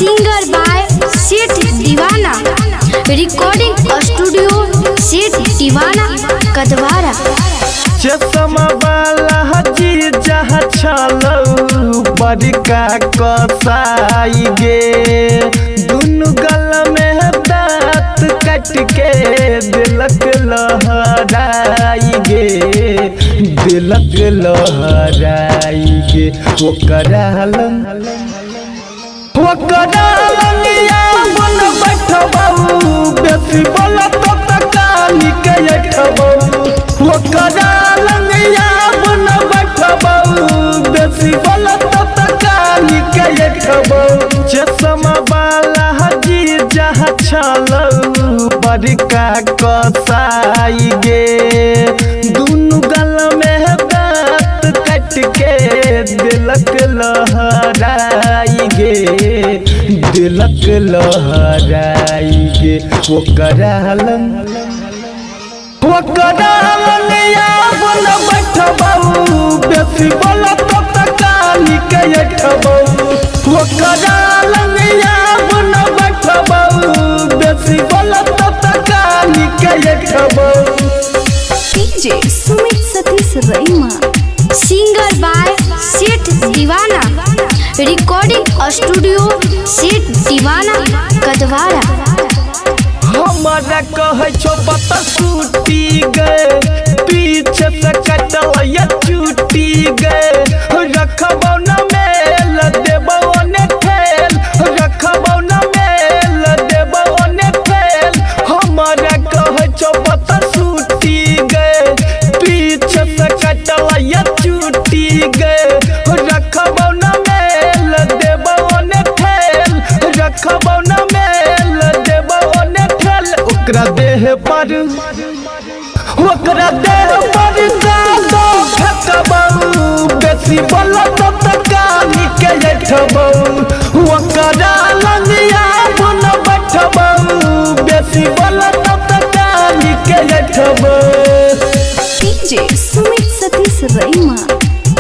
Singer by Seth Deewana, recording studio सेठ दीवाना कदवारा। चश्मा वाला जी जहाँ छलौ बड़का कसाई गे, दुनु गल में दांत कट के दिलक लहराई गे, दिलक लहराई गे। ओकरा लंगिया बन बैठबौ, बेसी बोलत तो कानी के अठबौ। ओकरा लंगिया बन बैठबौ, बेसी बोलत तो कानी के अठबौ। चश्मा वाला जी जहाँ छलौ बड़का कसाई गे, दुनु गल में दांत कट के दिलक लहराई गे, दिलक लहराई गे। ओकरा लंगिया बन बैठबौ, बेसी बोलत तो कानी के अठबौ। ओकरा लंगिया बन बैठबौ, बेसी बोलत तो कानी के अठबौ। DJ Sumit Satish Raima, singer by Seth Deewana, recording studio सेठ दीवाना कदवारा। हमारा कहे छो पता सूटी गए, पीछे से कटल या चूटी गए। रखबौ न मेल देबौ ने खेल, रखबौ न मेल देबौ ने खेल। हमारा कहे छो पता सूटी गए, पीछे से कटल या चूटी गए। रखबौ न मेल देबौ ने खेल, रखबौ न मेल देबौ ने खेल। ओकरा देह पर जादो फेंकबौ, बेसी बोलत तो कानी के अठबौ। ओकरा लंगिया बन बैठबौ, बेसी बोलत तो कानी के अठबौ। DJ Sumit Satish Raima,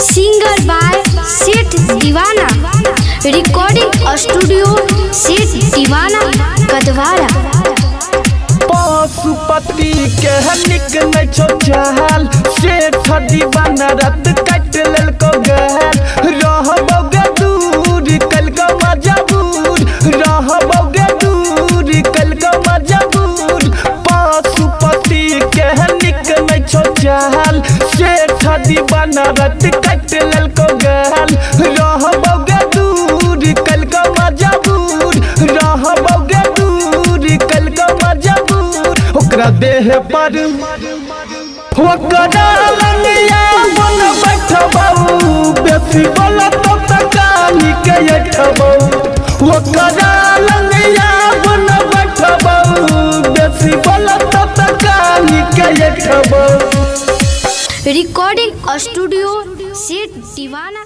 singer by Seth Deewana, recording studio सेठ दीवाना कदवारा। पशुपति के निक नहीं छो चाल, सेठ दीवाना रत कट लेलको गहल। रहबौ दूर कल का मजबूर, रहबौ दूर कल का मजबूर। पशुपति के निक नहीं छो चाल, सेठ दीवाना रत कट लेलको गहल। रहबौ दूर कल का मजबूर, रहबौ दूर कल का मजबूर। ओकरा देह पर ओकरा लंगिया बन बैठबौ, बेसी बोलत तो कानी के अठबौ। ओकरा लंगिया बन बैठबौ, बेसी बोलत तो कानी के अठबौ। रिकॉर्डिंग स्टूडियो सेठ दीवाना।